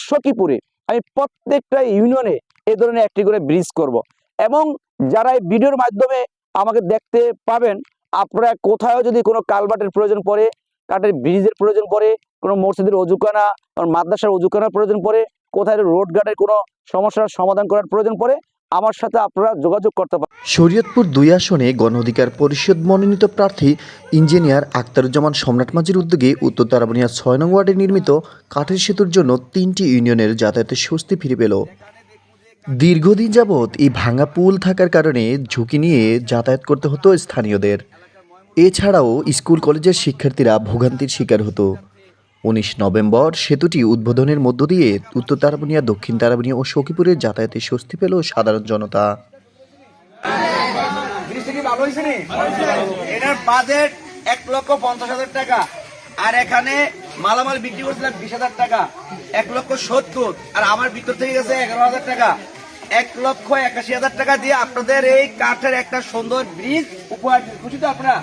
সখীপুরে আমি প্রত্যেকটা ইউনিয়নে এই ধরনের একটি করে ব্রিজ করব। এবং যারা এই ভিডিওর মাধ্যমে আমাকে দেখতে পাবেন, আপনারা কোথাও যদি কোনো কালভার্টের প্রয়োজন পড়ে, কাঠের ব্রিজের প্রয়োজন পড়ে, কোনো মসজিদের অজুখানা, মাদ্রাসার অজুখানার প্রয়োজন পড়ে, কোথায় রোড ঘাটের কোনো সমস্যার সমাধান করার প্রয়োজন পড়ে, আমার সাথে আপনারা যোগাযোগ করতে পারেন। শরীয়তপুর ২ আসনে গণ অধিকার পরিষদ মনোনীত প্রার্থী ইঞ্জিনিয়ার আখতারুজ্জামান সম্রাট মাঝির উদ্যোগে উত্তর তারাবনিয়া ৬ নং ওয়ার্ডে নির্মিত কাঠের সেতুর জন্য ৩টি ইউনিয়নের যাতায়াতের স্বস্তি ফিরে পেল। দীর্ঘদিন যাবৎ এই ভাঙা পুল থাকার কারণে ঝুঁকি নিয়ে যাতায়াত করতে হতো স্থানীয়দের। এছাড়াও স্কুল কলেজের শিক্ষার্থীরা ভোগান্তির শিকার হতো। ১৯ নভেম্বর সেতুটি উদ্বোধনের মধ্য দিয়ে উত্তর তারাবনিয়া, দক্ষিণ তারাবনিয়া ও সখীপুরের যাতায়াতে স্বস্তি পেল সাধারণ জনতা। এটার বাজেট ১,৫০,০০০ টাকা, আর এখানে মালামাল বিক্রি করছিলাম ২০,০০০ টাকা, ১,৭০,০০০, আর আমার ভিতর থেকে গেছে ১১,০০০ টাকা। ১,৮১,০০০ টাকা দিয়ে আপনাদের এই কাঠের একটা সুন্দর ব্রিজ উপহার। খুশি তো আপনারা?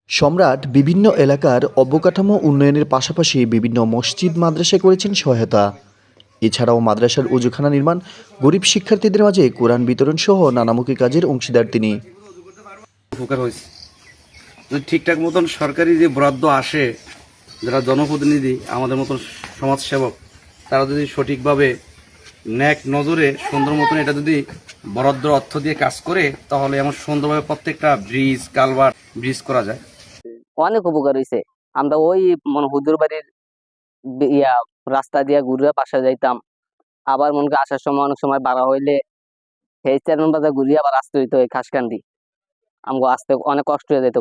সম্রাট বিভিন্ন এলাকার অবকাঠামো উন্নয়নের পাশাপাশি বিভিন্ন মসজিদ মাদ্রাসায় করেছেন সহায়তা। এছাড়াও মাদ্রাসার অজুখানা নির্মাণ, গরিব শিক্ষার্থীদের মাঝে কোরআন বিতরণ সহ নানামুখী কাজের অংশীদার তিনি। উপকার হয়েছে যদি ঠিকঠাক মতন সরকারি যে বরাদ্দ আসে, যারা জনপ্রতিনিধি আমাদের মতন সমাজসেবক, তারা যদি সঠিকভাবে ন্যাক নজরে সুন্দর মতন এটা যদি বরাদ্দ অর্থ দিয়ে কাজ করে, তাহলে এমন সুন্দরভাবে প্রত্যেকটা ব্রিজ, কালভার্ট, ব্রিজ করা যায়। অনেক উপকার হয়েছে। আমরা ওই হুজুর বাড়ির রাস্তা দিয়ে ঘুরে বাসা যাইতাম, আবার মনে করি আসার সময় অনেক সময় বাড়া হইলে সেই চারণ বাজার ঘুরিয়ে আবার আসতে হইতো এই খাসকান্দি। আমাকে আসতে অনেক কষ্ট হয়ে যেত।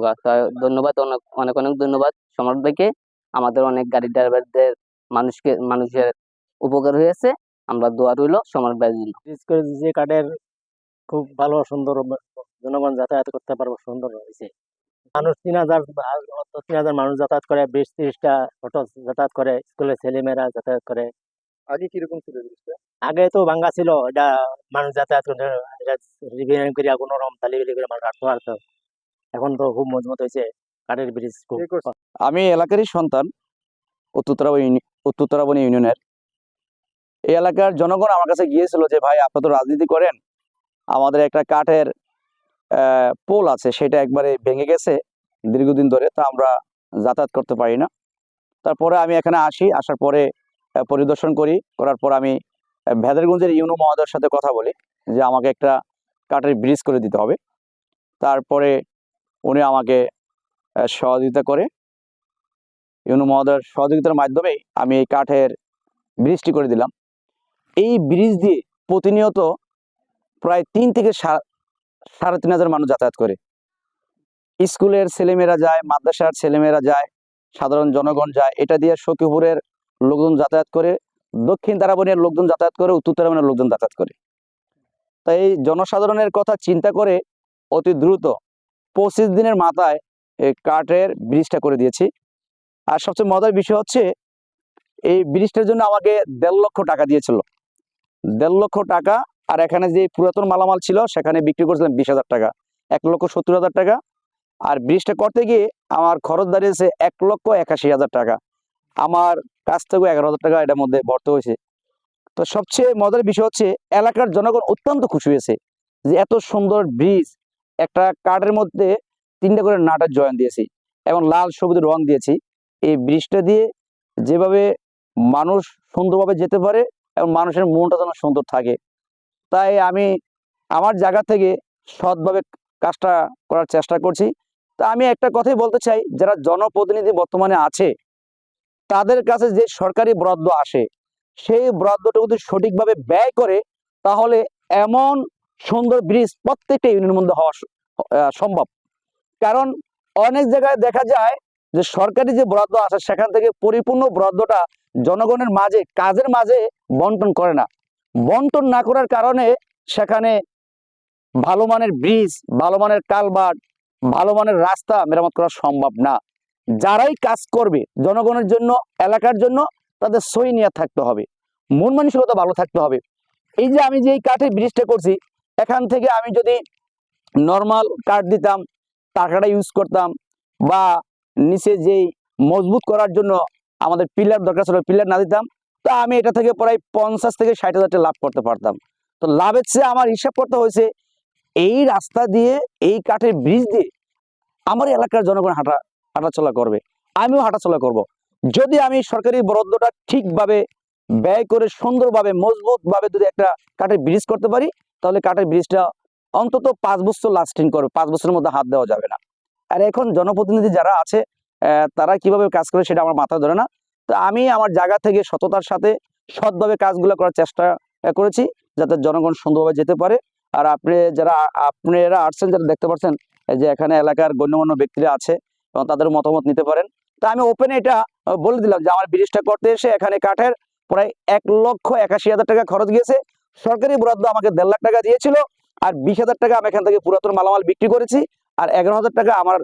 ধন্যবাদ, অনেক অনেক অনেক ধন্যবাদ সম্রাট ভাইকে। আমাদের অনেক গাড়ি ড্রাইভারদের মানুষের উপকার হয়েছে। আমরা দোয়া রইল সম্রাট ভাইয়ের জন্য। যে কাঠের খুব ভালো সুন্দর জনগণ যাতায়াত করতে পারবো, সুন্দর হয়েছে। মানুষ ৩,০০০ মানুষ যাতায়াত করে, ২০-৩০টা অটো যাতায়াত করে, স্কুলের ছেলেমেয়েরা যাতায়াত করে। আগে কিরকম ছিল জিনিসটা? আগে তো ভাঙ্গা ছিল, এটা মানুষ যাতায়াত করে, এটা রিপেয়ারিং করিয়া কোনো রকম তালিবিলি করে মানুষ হাঁটতে পারতো। এখন তো খুব মজবুত হয়েছে কাঠের ব্রিজ। খুব আমি এলাকারই সন্তান, উত্তর তারাবনী ইউনিয়নের। এই এলাকার জনগণ আমার কাছে গিয়েছিল যে ভাই, আপনারা তো রাজনীতি করেন, আমাদের একটা কাঠের পোল আছে, সেটা একবারে ভেঙে গেছে দীর্ঘদিন ধরে, তা আমরা যাতায়াত করতে পারি না। তারপরে আমি এখানে আসার পরে পরিদর্শন করার পর আমি ভেদারগঞ্জের ইউনো মহোদয়ের সাথে কথা বলি যে আমাকে একটা কাঠের ব্রিজ করে দিতে হবে। তারপরে উনি আমাকে সহযোগিতা করে, ইউনো মহোদয়ের সহযোগিতার মাধ্যমেই আমি এই কাঠের ব্রিজটি করে দিলাম। এই ব্রিজ দিয়ে প্রতিনিয়ত প্রায় ৩ থেকে ৩,৫০০ মানুষ যাতায়াত করে। স্কুলের ছেলেমেয়েরা যায়, মাদ্রাসার ছেলেমেয়েরা যায়, সাধারণ জনগণ যায়। এটা দিয়ে সখীপুরের লোকজন যাতায়াত করে, দক্ষিণ তারাবনিয়ার লোকজন যাতায়াত করে, উত্তর তারাবনিয়ার লোকজন যাতায়াত করে। তাই এই জনসাধারণের কথা চিন্তা করে অতি দ্রুত ২৫ দিনের মাথায় এই কাঠের ব্রিজটা করে দিয়েছি। আর সবচেয়ে মজার বিষয় হচ্ছে, এই ব্রিজটার জন্য আমাকে ১.৫ লক্ষ টাকা দিয়েছিল। ১.৫ লক্ষ টাকা, আর এখানে যে পুরাতন মালামাল ছিল সেখানে বিক্রি করছিলাম ২০,০০০ টাকা, ১,৭০,০০০ টাকা। আর ব্রিজটা করতে গিয়ে আমার খরচ দাঁড়িয়েছে ১,৮১,০০০ টাকা। আমার কাছ থেকে ১১,০০০ টাকা এটার মধ্যে ভর্তি হয়েছে। তো সবচেয়ে মজার বিষয় হচ্ছে, এলাকার জনগণ অত্যন্ত খুশি হয়েছে যে এত সুন্দর ব্রিজ, একটা কাঠের মধ্যে ৩টা করে নাটের জয়েন দিয়েছি এবং লাল সবুজ রং দিয়েছি। এই ব্রিজটা দিয়ে যেভাবে মানুষ সুন্দরভাবে যেতে পারে এবং মানুষের মনটা যেন সুন্দর থাকে, তাই আমি আমার জায়গা থেকে সৎভাবে কাজটা করার চেষ্টা করছি। তা আমি একটা কথাই বলতে চাই, যারা জনপ্রতিনিধি বর্তমানে আছে, তাদের কাছে যে সরকারি বরাদ্দ আসে, সেই বরাদ্দটা যদি সঠিকভাবে ব্যয় করে, তাহলে এমন সুন্দর ব্রিজ প্রত্যেকটা ইউনিয়নের মধ্যে হওয়া সম্ভব। কারণ অনেক জায়গায় দেখা যায় যে সরকারি যে বরাদ্দ আসে, সেখান থেকে পরিপূর্ণ বরাদ্দটা জনগণের মাঝে, কাজের মাঝে বন্টন করে না। বন্টন না করার কারণে সেখানে ভালো মানের ব্রিজ, ভালো মানের কালভার্ট, ভালো মানের রাস্তা মেরামত করা সম্ভব না। যারাই কাজ করবে জনগণের জন্য, এলাকার জন্য, তাদের সই নিয়ে থাকতে হবে, মন মানসিকতা ভালো থাকতে হবে। এই যে আমি যে এই কাঠের ব্রিজটা করছি, এখান থেকে আমি যদি নর্মাল কাঠ দিতাম, টাকাটা ইউজ করতাম, বা নিচে যেই মজবুত করার জন্য আমাদের পিলার দরকার ছিল, পিলার না দিতাম, তো আমি এটা থেকে প্রায় 50 থেকে 60 হাজার টাকা লাভ করতে পারতাম। তো লাভের চেয়ে আমার হিসাব করতে হয়েছে এই রাস্তা দিয়ে, এই কাঠের ব্রিজ দিয়ে আমার এলাকার জনগণ হাঁটাচলা করবে, আমিও হাঁটাচলা করব। যদি আমি সরকারি বরাদ্দটা ঠিকভাবে ব্যয় করে সুন্দরভাবে মজবুতভাবে যদি একটা কাঠের ব্রিজ করতে পারি, তাহলে কাঠের ব্রিজটা অন্তত 5 বছর লাস্টিং করবে, 5 বছরের মধ্যে হাত দেওয়া যাবে না। আর এখন জনপ্রতিনিধি যারা আছে তারা কিভাবে কাজ করে সেটা আমার মাথায় ধরে না। তো আমি আমার জায়গা থেকে সততার সাথে সৎভাবে কাজগুলো করার চেষ্টা করেছি, যাতে জনগণ সুন্দরভাবে যেতে পারে। আর আপনারা আসছেন, যারা দেখতে পাচ্ছেন যে এখানে এলাকার গণ্যমান্য ব্যক্তিরা আছে এবং তাদের মতামত নিতে পারেন। তা আমি ওপেনে এটা বলে দিলাম যে আমার ব্রিজটা করতে এসে এখানে কাঠের প্রায় 1,81,000 টাকা খরচ গিয়েছে। সরকারি বরাদ্দ আমাকে 1.5 লাখ টাকা দিয়েছিল, আর 20,000 টাকা আমি এখান থেকে পুরাতন মালামাল বিক্রি করেছি, আর 11,000 টাকা আমার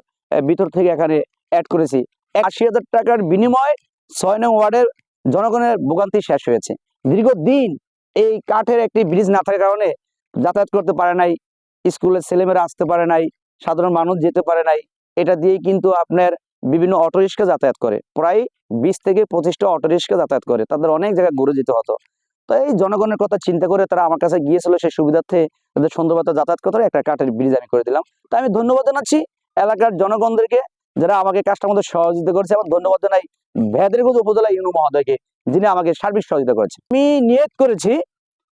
ভিতর থেকে এখানে অ্যাড করেছি। 80,000 টাকার বিনিময়ে 6 নং ওয়ার্ডের জনগণের ভোগান্তি শেষ হয়েছে। দীর্ঘদিন এই কাঠের একটি ব্রিজ না থাকার কারণে যাতায়াত করতে পারে নাই, স্কুলের ছেলেমেয়েরা আসতে পারে নাই, সাধারণ মানুষ যেতে পারে নাই। এটা দিয়েই কিন্তু আপনার বিভিন্ন অটোরিক্সা যাতায়াত করে, প্রায় 20 থেকে 25টা অটোরিক্সা যাতায়াত করে, তাদের অনেক জায়গায় ঘুরে যেতে হতো। তো এই জনগণের কথা চিন্তা করে তারা আমার কাছে গিয়েছিল, সেই সুবিধার্থে তাদের সুন্দরভাবে যাতায়াত করতে একটা কাঠের ব্রিজ আমি করে দিলাম। তো আমি ধন্যবাদ জানাচ্ছি এলাকার জনগণদেরকে, যারা আমাকে কাজটার মধ্যে সহযোগিতা করেছে। এবং ধন্যবাদ জানাই ভেদরগঞ্জ উপজেলা ইউনো মহোদয়কে, যিনি আমাকে সার্বিক সহযোগিতা করেছে। আমি নিয়ত করেছি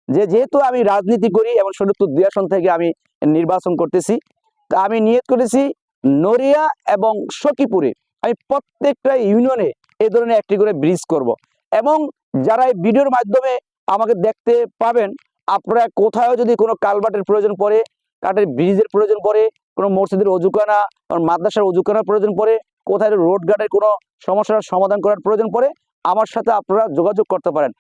যে যেহেতু আমি রাজনীতি করি এবং শরীয়তপুর 2 আসন থেকে আমি নির্বাচন করতেছি, তা আমি নিয়ত করেছি নড়িয়া এবং সখীপুরে আমি প্রত্যেকটা ইউনিয়নে এই ধরনের একটি করে ব্রিজ করব। এবং যারা এই ভিডিওর মাধ্যমে আমাকে দেখতে পাবেন, আপনারা কোথাও যদি কোনো কালভার্টের প্রয়োজন পড়ে, কাঠের ব্রিজের প্রয়োজন পড়ে, কোনো মসজিদের অজুখানা, মাদ্রাসার অজুখানার প্রয়োজন পড়ে, কোথায় রোড ঘাটের কোনো সমস্যার সমাধান করার প্রয়োজন পড়ে, আমার সাথে আপনারা যোগাযোগ করতে পারেন।